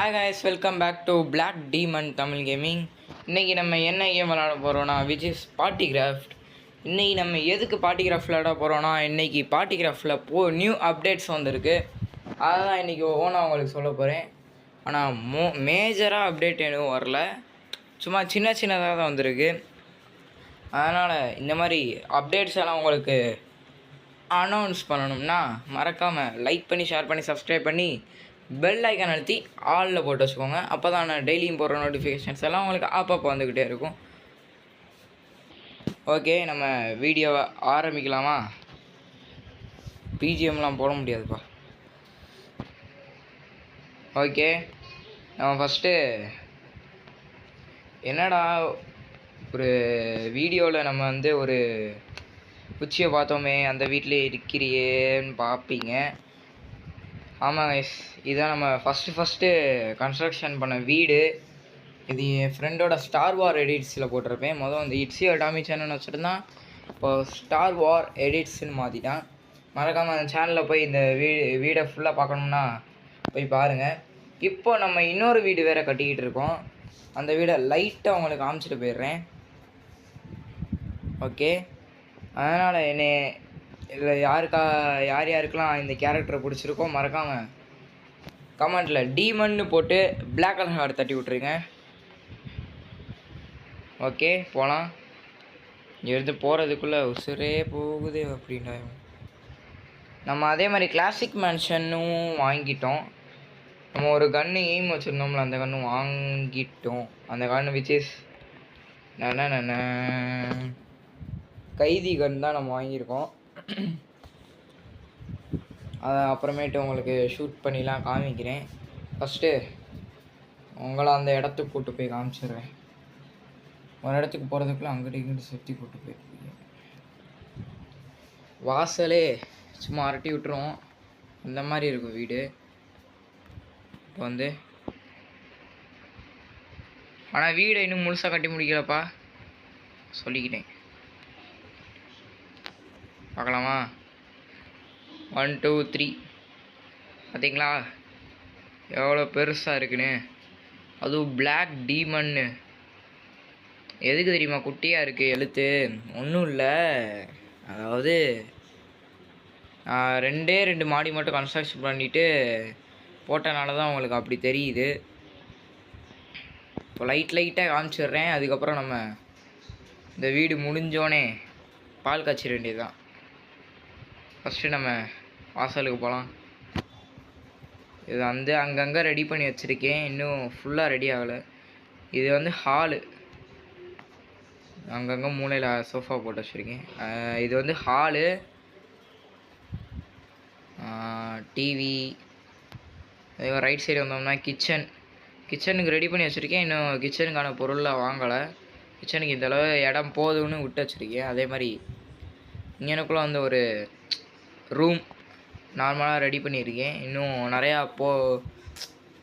Hi guys, welcome back to Black Demon Tamil gaming. இன்றைக்கி நம்ம என்ன கேம் விளாட போகிறோன்னா விச் இஸ் பார்ட்டி கிராஃப்ட். இன்றைக்கி நம்ம எதுக்கு பார்ட்டி கிராஃப்ட் விளாட போகிறோன்னா இன்றைக்கி பார்ட்டி கிராஃப்டில் நியூ அப்டேட்ஸ் வந்திருக்கு. அதுதான் இன்றைக்கி ஓனாக உங்களுக்கு சொல்ல போகிறேன். ஆனால் மேஜராக அப்டேட் எதுவும் வரல, சும்மா சின்னதாக தான் வந்திருக்கு. அதனால் இந்த மாதிரி அப்டேட்ஸ் எல்லாம் உங்களுக்கு அனௌன்ஸ் பண்ணணும்னா மறக்காமல் லைக் பண்ணி ஷேர் பண்ணி சப்ஸ்கிரைப் பண்ணி பெல் ஐக்கான் அழுத்தி ஆலில் போட்டு வச்சுக்கோங்க. அப்போ தான் நான் டெய்லியும் போடுற நோட்டிஃபிகேஷன்ஸ் எல்லாம் உங்களுக்கு அப்பப்போ வந்துக்கிட்டே இருக்கும். ஓகே, நம்ம வீடியோவை ஆரம்பிக்கலாமா? பிஜிஎம்லாம் போட முடியாதுப்பா. ஓகே, நம்ம ஃபஸ்ட்டு என்னடா ஒரு வீடியோவில் நம்ம வந்து ஒரு குச்சியை பார்த்தோமே அந்த வீட்டிலே இருக்கிறியேன்னு பார்ப்பீங்க. ஆமாங்க, இதுதான் நம்ம ஃபஸ்ட்டு கன்ஸ்ட்ரக்ஷன் பண்ண வீடு. இது என் ஃப்ரெண்டோட ஸ்டார் வார் எடிட்ஸில் போட்டிருப்பேன். இந்த இட்ஸியோ டாமி சேனல்னு வச்சுருந்தான், இப்போ ஸ்டார் வார் எடிட்ஸ்ன்னு மாற்றிட்டான். மறக்காமல் அந்த சேனலில் போய் இந்த வீடை ஃபுல்லாக பார்க்கணுன்னா போய் பாருங்கள். இப்போ நம்ம இன்னொரு வீடு வேறு கட்டிக்கிட்டு இருக்கோம். அந்த வீடை லைட்டாக உங்களுக்கு காமிச்சிட்டு போயிடுறேன். ஓகே, அதனால் இதில் யாருக்கெல்லாம் இந்த கேரக்டரை பிடிச்சிருக்கோ மறக்காமல் கமெண்ட்டில் டீமன்னு போட்டு பிளாக் கலர் ஹார்ட் தட்டி விட்ருங்க. ஓகே, போகலாம். இங்கேருந்து போகிறதுக்குள்ளே உசுரே போகுது அப்படின்னா நம்ம அதே மாதிரி கிளாசிக் மேன்ஷனும் வாங்கிட்டோம். நம்ம ஒரு கன்று எய்ம் வச்சுருந்தோம்ல, அந்த கன்று வாங்கிட்டோம். அந்த கன்று விச் இஸ் கைதி கன் தான் நம்ம வாங்கியிருக்கோம். அதை அப்புறமேட்டு உங்களுக்கு ஷூட் பண்ணிலாம் காமிக்கிறேன். ஃபஸ்ட்டு உங்களை அந்த இடத்துக்கு கூப்பிட்டு போய் காமிச்சிடுறேன். ஒரு இடத்துக்கு போகிறதுக்குள்ளே அங்கிட்ட இங்கிட்டு சுற்றி கூப்பிட்டு போயிருக்கீங்க. வாசலே சும்மா அரட்டி விட்டுருவோம், அந்த மாதிரி இருக்கும் வீடு. இப்போ வந்து ஆனால் வீடை இன்னும் முழுசாக கட்டி முடிக்கலப்பா, சொல்லிக்கிட்டேன். பார்க்கலாமா? 1 2 3 பார்த்தீங்களா எவ்வளோ பெருசாக இருக்குன்னு? அதுவும் பிளாக் டீமன்னு. எதுக்கு தெரியுமா குட்டியாக இருக்குது எழுத்து? ஒன்றும் இல்லை, அதாவது ரெண்டு மாடி மட்டும் கன்ஸ்ட்ரக்ஷன் பண்ணிவிட்டு போட்டனால தான் உங்களுக்கு அப்படி தெரியுது. இப்போ லைட்டாக காமிச்சிடுறேன். அதுக்கப்புறம் நம்ம இந்த வீடு முடிஞ்சோடனே பால் காய்ச்சிட வேண்டியது தான். ஃபஸ்ட்டு நம்ம வாசலுக்கு போகலாம். இது வந்து அங்கங்கே ரெடி பண்ணி வச்சுருக்கேன், இன்னும் ஃபுல்லாக ரெடி ஆகலை. இது வந்து ஹாலு, அங்கங்கே மூலையில் சோஃபா போட்டு வச்சுருக்கேன். இது வந்து ஹாலு, டிவி. அதே ரைட் சைடு வந்தோம்னா கிச்சனுக்கு ரெடி பண்ணி வச்சுருக்கேன். இன்னும் கிச்சனுக்கான பொருள்லாம் வாங்கலை. கிச்சனுக்கு இந்தளவு இடம் போதும்னு விட்டு வச்சுருக்கேன். அதே மாதிரி இங்கனுக்குள்ளே வந்து ஒரு ரூம் நார்மலாக ரெடி பண்ணியிருக்கேன். இன்னும் நிறையா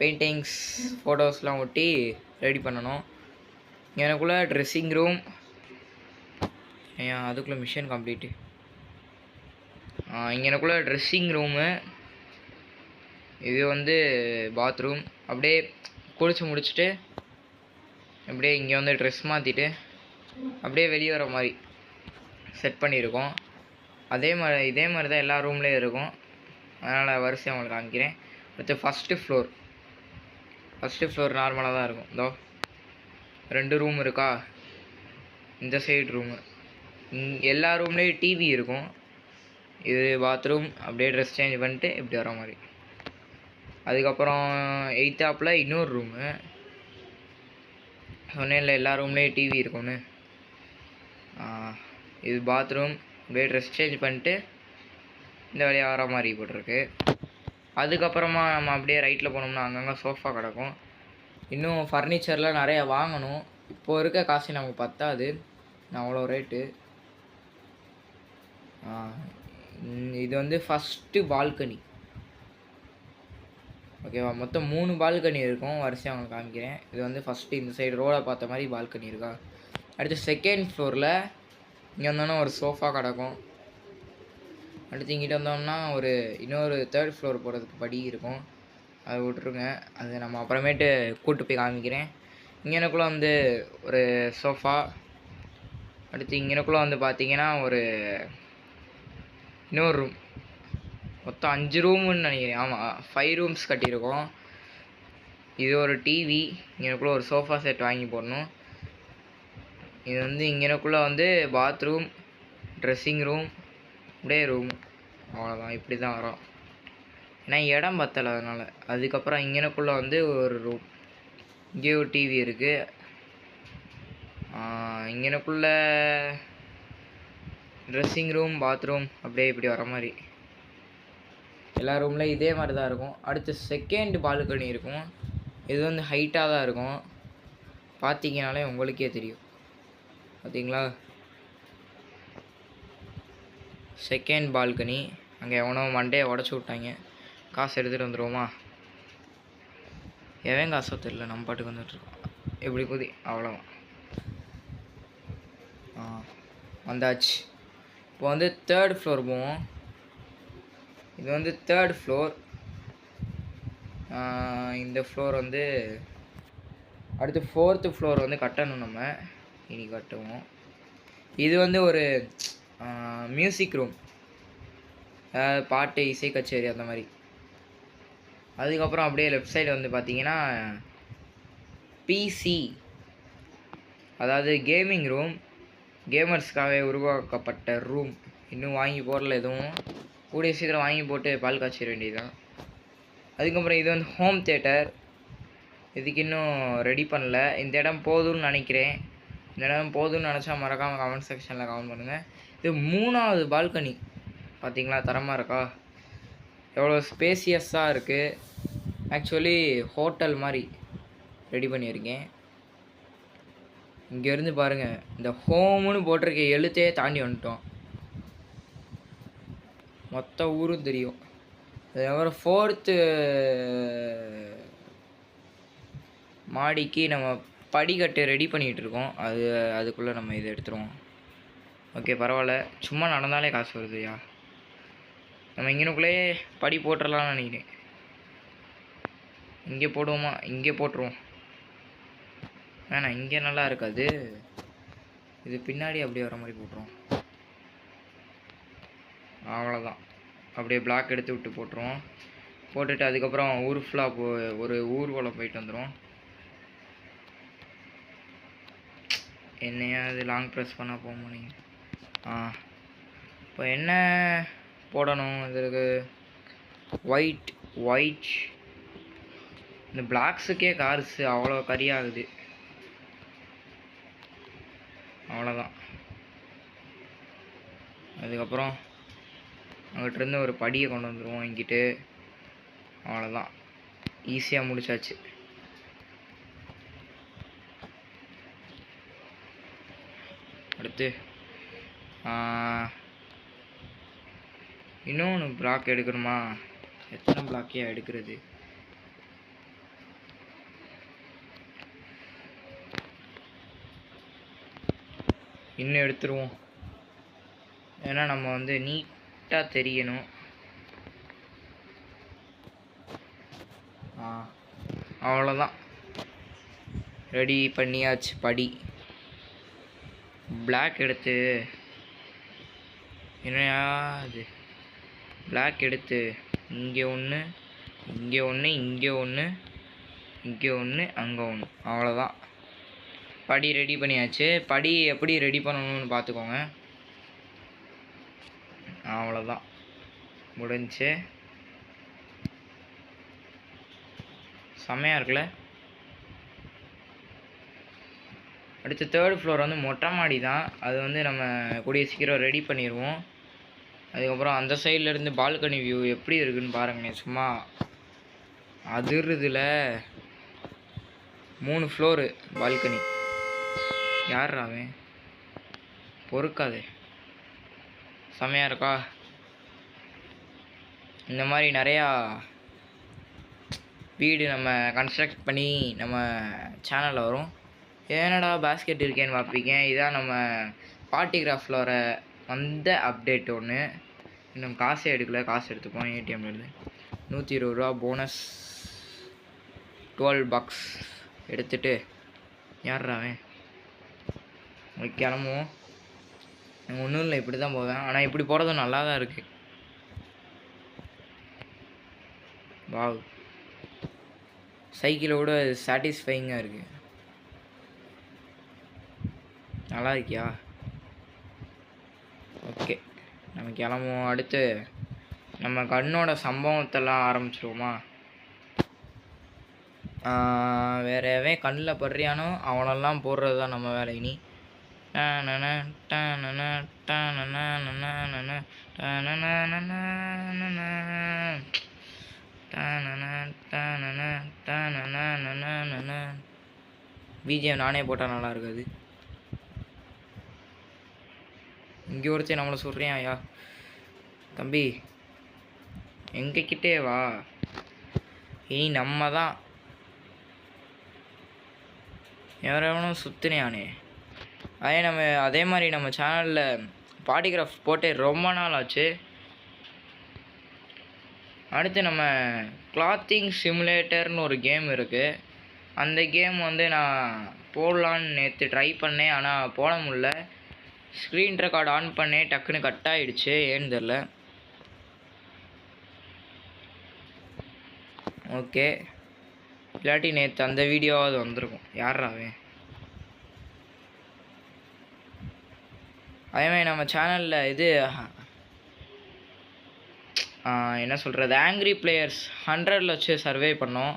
பெயிண்டிங்ஸ் ஃபோட்டோஸ்லாம் ஒட்டி ரெடி பண்ணணும். எனக்குள்ளே ட்ரெஸ்ஸிங் ரூம், அதுக்குள்ளே மிஷன் கம்ப்ளீட்டு. எனக்குள்ளே ட்ரெஸ்ஸிங் ரூமு, இது வந்து பாத்ரூம். அப்படியே குளிச்சு முடிச்சுட்டு அப்படியே இங்கே வந்து ட்ரெஸ் மாற்றிட்டு அப்படியே வெளியே வர மாதிரி செட் பண்ணியிருக்கோம். இதே மாதிரி தான் எல்லா ரூம்லேயும் இருக்கும். அதனால் வரிசையாக உங்களுக்கு காமிக்கிறேன். அடுத்து ஃபஸ்ட்டு ஃப்ளோர் நார்மலாக தான் இருக்கும். இதோ 2 ரூம் இருக்கா, இந்த சைடு ரூமு. எல்லா ரூம்லேயும் டிவி இருக்கும். இது பாத்ரூம். அப்படியே ட்ரெஸ் சேஞ்ச் பண்ணிட்டு இப்படி வர மாதிரி. அதுக்கப்புறம் 8th இன்னொரு ரூமு. சொன்னேன் இல்லை எல்லா ரூம்லேயும் டிவி இருக்கும்னு. இது பாத்ரூம். அப்படியே ட்ரெஸ் சேஞ்ச் பண்ணிட்டு இந்த வழியாக வர மாதிரி போட்டிருக்கு. அதுக்கப்புறமா நம்ம அப்படியே ரைட்டில் போனோம்னா அங்கங்கே சோஃபா கிடக்கும். இன்னும் ஃபர்னிச்சர்லாம் நிறையா வாங்கணும். இப்போது இருக்க காசு நமக்கு பத்தாது, அவ்வளோ ரேட்டு. இது வந்து ஃபஸ்ட்டு பால்கனி. ஓகேவா? மொத்தம் 3 பால்கனி இருக்கும். வரிசையாக அவங்களுக்கு காமிக்கிறேன். இது வந்து ஃபஸ்ட்டு இந்த சைடு ரோடை பார்த்த மாதிரி பால்கனி இருக்கா. அடுத்து செகண்ட் ஃப்ளோரில் இங்கே வந்தோன்னா ஒரு சோஃபா கிடக்கும். அடுத்து இங்கிட்ட வந்தோம்னா இன்னொரு 3rd ஃப்ளோர் போகிறதுக்கு படி இருக்கும். அதை விட்ருங்க. அது நம்ம அப்புறமேட்டு கூட்டு போய் காமிக்கிறேன். இங்கனக்குள்ளே வந்து ஒரு சோஃபா. அடுத்து இங்கனக்குள்ளே வந்து பார்த்தீங்கன்னா ஒரு இன்னொரு ரூம். மொத்தம் 5 ரூமுன்னு நினைக்கிறேன். ஆமாம், 5 ரூம்ஸ் கட்டியிருக்கோம். இது ஒரு டிவி. இங்கனக்குள்ளே ஒரு சோஃபா செட் வாங்கி போடணும். இது வந்து இங்கனக்குள்ளே வந்து பாத்ரூம், ட்ரெஸ்ஸிங் ரூம், அப்படியே ரூம். அவ்வளோதான், இப்படி தான் வரும். ஏன்னா இடம் பத்தலை அதனால். அதுக்கப்புறம் இங்கனக்குள்ளே வந்து ஒரு ரூம். இங்கே ஒரு டிவி இருக்குது. இங்கனக்குள்ளே ட்ரெஸ்ஸிங் ரூம், பாத்ரூம், அப்படியே இப்படி வர மாதிரி எல்லா ரூம்லேயும் இதே மாதிரி தான் இருக்கும். அடுத்து செகண்ட் பால்கனி இருக்கும். இது வந்து ஹைட்டாக தான் இருக்கும். பார்த்தீங்கனாலே உங்களுக்கே தெரியும். பார்த்தீங்களா, செகண்ட் பால்கனி. அங்கே எவனோ மண்டையை உடச்சி விட்டாங்க. காசு எடுத்துகிட்டு வந்துடுவோமா? எவன் காசோ தெரியல, நம்ம பாட்டுக்கு வந்துட்டுருக்கோம். எப்படி குதி, அவ்வளோதான். வந்தாச்சு. இப்போ வந்து 3rd ஃப்ளோர் போவோம். இது வந்து 3rd ஃப்ளோர். இந்த ஃப்ளோர் வந்து அடுத்து 4th ஃப்ளோர் வந்து கட்டணும். நம்ம இனி கட்டுவோம். இது வந்து ஒரு மியூசிக் ரூம், பாட்டு, இசை கச்சேரி அந்த மாதிரி. அதுக்கப்புறம் அப்படியே லெஃப்ட் சைடு வந்து பார்த்தீங்கன்னா பிசி, அதாவது கேமிங் ரூம். கேமர்ஸ்க்காகவே உருவாக்கப்பட்ட ரூம். இன்னும் வாங்கி போடல எதுவும். கூடிய சீக்கிரம் வாங்கி போட்டு பால் காய்ச்சிட வேண்டியதுதான். அதுக்கப்புறம் இது வந்து ஹோம் தியேட்டர். இதுக்கு இன்னும் ரெடி பண்ணல. இந்த இடம் போதும்னு நினைக்கிறேன். இந்த இடம் போதும்னு நினச்சா மறக்காமல் கமெண்ட் செக்ஷனில் கமெண்ட் பண்ணுங்கள். இது 3வது பால்கனி. பார்த்தீங்களா, தரமாக இருக்கா? எவ்வளோ ஸ்பேசியஸாக இருக்குது. ஆக்சுவலி ஹோட்டல் மாதிரி ரெடி பண்ணியிருக்கேன். இங்கேருந்து பாருங்கள், இந்த ஹோம்னு போட்டிருக்க எழுத்தையே தாண்டி வந்துட்டோம். மொத்த ஊரும் தெரியும். அதுக்கப்புறம் 4th மாடிக்கு நம்ம படிக்கட்டு ரெடி பண்ணிகிட்டு இருக்கோம். அதுக்குள்ளே நம்ம இதை எடுத்துருவோம். ஓகே, பரவாயில்ல. சும்மா நடந்தாலே காசு வருதுயா. நம்ம இங்கனுக்குள்ளேயே படி போட்டுடலாம்னு நினைக்கிறேன். இங்கே போடுவோமா? இங்கே போட்டுருவோம். வேணாம், இங்கே நல்லா இருக்காது. இது பின்னாடி அப்படியே வர மாதிரி போட்டுருவோம். அவ்வளோதான். அப்படியே பிளாக் எடுத்து விட்டு போட்டுருவோம். போட்டுட்டு அதுக்கப்புறம் ஊர் ஃபுல்லாக ஒரு ஊர்வலம் போயிட்டு வந்துடும். என்னையா அது லாங் ப்ரெஸ் பண்ணால் போக முடியும். இப்போ என்ன போடணும் இதுக்கு? ஒயிட். இந்த பிளாக்ஸுக்கே கார்ஸு அவ்வளோ கரியாகுது. அவ்வளோதான். அதுக்கப்புறம் அங்கிட்டிருந்து ஒரு படியை கொண்டு வந்துடுவோம் இங்கிட்டு. அவ்வளோதான், ஈஸியாக முடிச்சாச்சு. அடுத்து இன்னொன்று பிளாக் எடுக்கணுமா? எத்தனை பிளாக்கே எடுக்கிறது? இன்னும் எடுத்துருவோம். ஏன்னா நம்ம வந்து நீட்டாக தெரியணும். அவ்வளோதான், ரெடி பண்ணியாச்சு. படி பிளாக் எடுத்து என்னையா அது பிளாக் எடுத்து இங்கே ஒன்று, இங்கே ஒன்று, இங்கே ஒன்று, இங்கே ஒன்று, அங்கே ஒன்று. அவ்வளோதான், படி ரெடி பண்ணியாச்சு. படி எப்படி ரெடி பண்ணணும்னு பார்த்துக்கோங்க. அவ்வளோதான், முடிஞ்சு. செம்மையாக இருக்குல்ல? அடுத்து 3rd ஃப்ளோர் வந்து மொட்டை மாடி தான். அது வந்து நம்ம கூடிய சீக்கிரம் ரெடி பண்ணிடுவோம். அதுக்கப்புறம் அந்த சைட்லேருந்து பால்கனி வியூ எப்படி இருக்குதுன்னு பாருங்கண்ணே. சும்மா அதிர்றதுல 3 ஃப்ளோரு பால்கனி. யார் அவன்? பொறுக்காதே, செம்மையாக இருக்கா? இந்த மாதிரி நிறையா வீடு நம்ம கன்ஸ்ட்ரக்ட் பண்ணி நம்ம சேனலில் வரும். ஏன்னடா பேஸ்கெட் இருக்கேன்னு பார்ப்பீங்க. இதான் நம்ம பார்ட்டிகிராஃபில் வர வந்த அப்டேட் ஒன்று. இன்னும் காசே எடுக்கல. காசு எடுத்துப்போம் ஏடிஎம்லேருந்து. 120 ரூபா போனஸ். $12 எடுத்துகிட்டு யார்றாவே கிளம்புவோம். ஒன்றும் இல்லை, இப்படி தான் போவேன். ஆனால் இப்படி போகிறதும் நல்லா தான் இருக்குது. வாவ், சைக்கிளோட சாட்டிஸ்ஃபைங்காக இருக்குது. நல்லா இருக்கியா? ஓகே, நம்ம கிளம்புவோம். அடுத்து நம்ம கண்ணோட சம்பவத்தெல்லாம் ஆரம்பிச்சிருவோமா? வேறு எவன் கண்ணில் படுறியானோ அவனெல்லாம் போடுறது தான் நம்ம வேலை. இனி பிஜிஎம் நானே போட்டால் நல்லா இருக்காது. இங்கே ஒருத்தர் நம்மளை சொல்கிறேன். ஐயா தம்பி, எங்ககிட்டே வா, இனி நம்ம தான். எவனும் சுற்றினானே. அதே மாதிரி நம்ம சேனலில் பாட்டிகிராஃப்ட் போட்டு ரொம்ப நாள் ஆச்சு. அடுத்து நம்ம கிளாத்திங் சிமுலேட்டர்னு ஒரு கேம் இருக்குது. அந்த கேம் வந்து நான் போடலான்னு நேற்று ட்ரை பண்ணேன், ஆனால் போட முடில. ஸ்க்ரீன் ரெக்கார்ட் ஆன் பண்ணேன், டக்குன்னு கட் ஆகிடுச்சு, ஏன்னு தெரில. ஓகே, இல்லாட்டி நேற்று அந்த வீடியோவாவது வந்திருக்கும். யாராவே அதேமாதிரி நம்ம சேனலில் இது என்ன சொல்கிறது, ஆங்க்ரி பிளேயர்ஸ் 100 வச்சு சர்வே பண்ணோம்.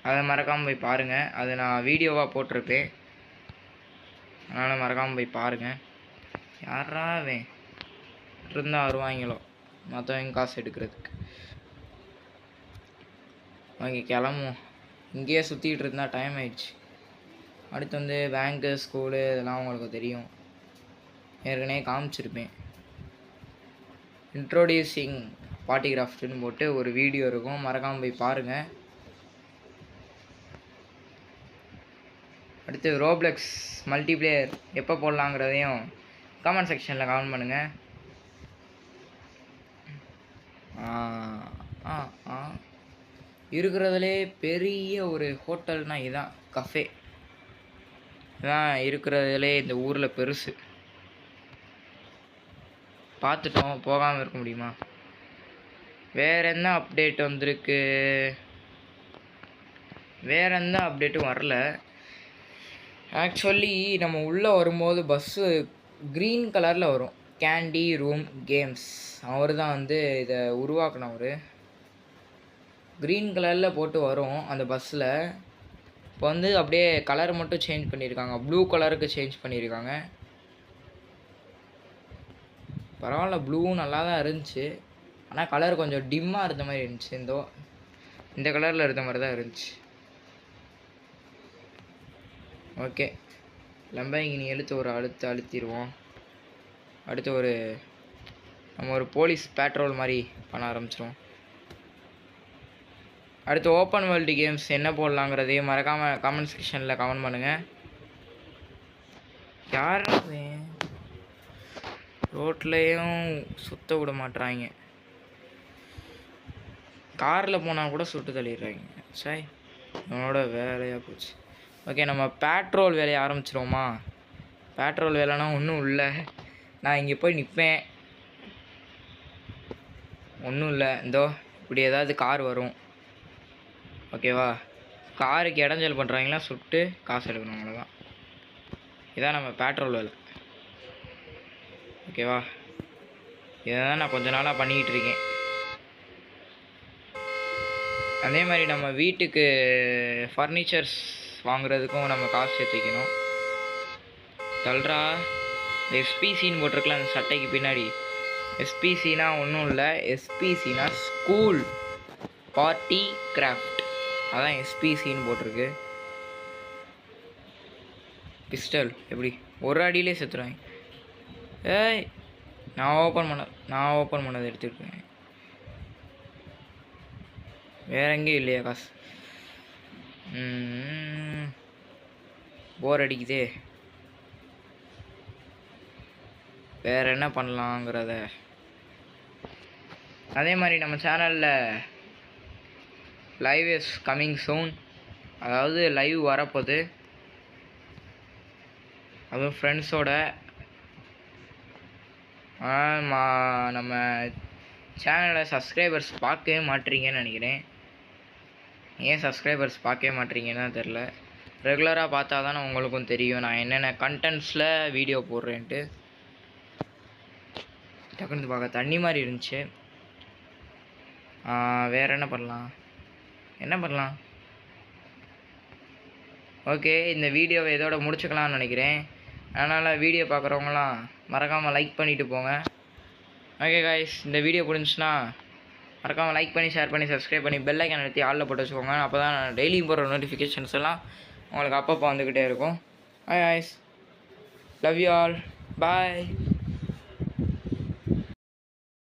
அதை மறக்காமல் போய் பாருங்கள். அது நான் வீடியோவாக போட்டிருப்பேன், அதனால் மறக்காமல் போய் பாருங்கள். யாராவே இருந்தால் வருவாங்களோ மற்றவங்க காசு எடுக்கிறதுக்கு. அவங்க கிளம்புவோம். இங்கேயே சுற்றிக்கிட்டு இருந்தால் டைம் ஆயிடுச்சு. அடுத்து வந்து பேங்க்கு, ஸ்கூலு இதெல்லாம் உங்களுக்கு தெரியும், ஏற்கனவே காமிச்சிருப்பேன். இன்ட்ரோடியூசிங் பாட்டிகிராஃப்ட்னு போட்டு ஒரு வீடியோ இருக்கும், மறக்காமல் போய் பாருங்கள். அடுத்து ரோப்ளெக்ஸ் மல்டிப்ளேயர் எப்போ போடலாங்கிறதையும் கமெண்ட் செக்ஷனில் கமெண்ட் பண்ணுங்கள். இருக்கிறதுலே பெரிய ஒரு ஹோட்டல்னால் இதுதான், கஃபே இதுதான் இருக்கிறதுலே இந்த ஊரில் பெருசு. பார்த்துட்டோம், போகாமல் இருக்க முடியுமா? வேறு என்ன அப்டேட் வந்திருக்கு? வேறு எந்த அப்டேட்டும் வரல. ஆக்சுவலி நம்ம உள்ளே வரும்போது பஸ்ஸு க்ரீன் கலரில் வரும். கேண்டி ரூம் கேம்ஸ் அவர் தான் வந்து இதை உருவாக்குனவர். க்ரீன் கலரில் போட்டு வரும் அந்த பஸ்ஸில். இப்போ வந்து அப்படியே கலர் மட்டும் சேஞ்ச் பண்ணியிருக்காங்க, ப்ளூ கலருக்கு சேஞ்ச் பண்ணியிருக்காங்க. பரவாயில்ல, ப்ளூவும் நல்லா தான் இருந்துச்சு, ஆனால் கலர் கொஞ்சம் டிம்மாக இருந்த மாதிரி இருந்துச்சு. இந்த கலரில் இருந்த மாதிரி தான் இருந்துச்சு. ஓகே, லம்பைங்கினி எழுத்து ஒரு அழுத்திடுவோம். அடுத்து நம்ம ஒரு போலீஸ் பேட்ரோல் மாதிரி பண்ண ஆரம்பிச்சிடுவோம். அடுத்து ஓப்பன் வேர்ல்டு கேம்ஸ் என்ன போடலாங்கிறதையும் மறக்காமல் கமெண்ட் செக்ஷனில் கமெண்ட் பண்ணுங்கள். யாரும் ரோட்லேயும் சுத்த விட மாட்டுறாங்க, காரில் போனால் கூட சுட்டு தள்ளிடுறாங்க. சரி, என்னோட வேலையாக போச்சு. ஓகே, நம்ம பேட்ரோல் வேலையை ஆரம்பிச்சிருவோமா? பேட்ரோல் வேலைனா ஒன்றும் இல்லை, நான் இங்கே போய் நிற்பேன். ஒன்றும் இல்லை, இந்தோ இப்படி ஏதாவது கார் வரும், ஓகேவா? காருக்கு இடைஞ்சல் பண்ணுறாங்களா, சுட்டு காசு எடுக்கணும், அவ்வளோதான். இதான் நம்ம பேட்ரோல் வேலை, ஓகேவா? இதை தான் நான் கொஞ்ச நாளாக பண்ணிக்கிட்டு இருக்கேன். அதே மாதிரி நம்ம வீட்டுக்கு ஃபர்னிச்சர்ஸ் வாங்குறதுக்கும் நம்ம காசு சேர்த்து வைக்கணும். தல்றா எஸ்பிசின்னு போட்டிருக்கலாம் அந்த சட்டைக்கு பின்னாடி. எஸ்பிசினா ஒன்றும் இல்லை, எஸ்பிசினா ஸ்கூல் பார்ட்டி கிராஃப்ட், அதான் எஸ்பிசின்னு போட்டிருக்கு. பிஸ்டல் எப்படி ஒரு அடியிலே செத்துருவாங்க. ஏய், நான் ஓப்பன் பண்ணதை எடுத்துருக்கேன். வேற எங்கேயும் இல்லையா காசு? போர் அடிக்குதே, வேற என்ன பண்ணலாங்கிறத. அதே மாதிரி நம்ம சேனலில் லைவ் இஸ் கம்மிங் சூன். அதாவது லைவ் வரப்போகுது, அதுவும் ஃப்ரெண்ட்ஸோட. நம்ம சேனலை சப்ஸ்கிரைபர்ஸ் பார்க்கவே மாட்டீங்கன்னு நினைக்கிறேன். ஏன் சப்ஸ்கிரைபர்ஸ் பார்க்கவே மாட்டீங்கன்னு தெரில. ரெகுலராக பார்த்தா தானே உங்களுக்கும் தெரியும் நான் என்னென்ன கண்டென்ட்ஸில் வீடியோ போடுறேன்ட்டு. டக்குன்னு பார்க்க தண்ணி மாதிரி இருந்துச்சு. வேறு என்ன பண்ணலாம்? ஓகே, இந்த வீடியோவை இதோட முடிச்சுக்கலாம்னு நினைக்கிறேன். அதனால் வீடியோ பார்க்குறவங்களாம் மறக்காமல் லைக் பண்ணிவிட்டு போங்க. ஓகே காய்ஸ், இந்த வீடியோ பிடிச்சுன்னா மறக்காமல் லைக் பண்ணி, ஷேர் பண்ணி, சப்ஸ்கிரைப் பண்ணி, பெல் ஐக்கான் அழுத்தி ஆளில் போட்டு வச்சுக்கோங்க. அப்போ தான் நான் டெய்லியும் போடுற நோட்டிஃபிகேஷன்ஸ் எல்லாம் உங்களுக்கு அப்பப்போ வந்துக்கிட்டே இருக்கும். Hi guys, love you all, bye.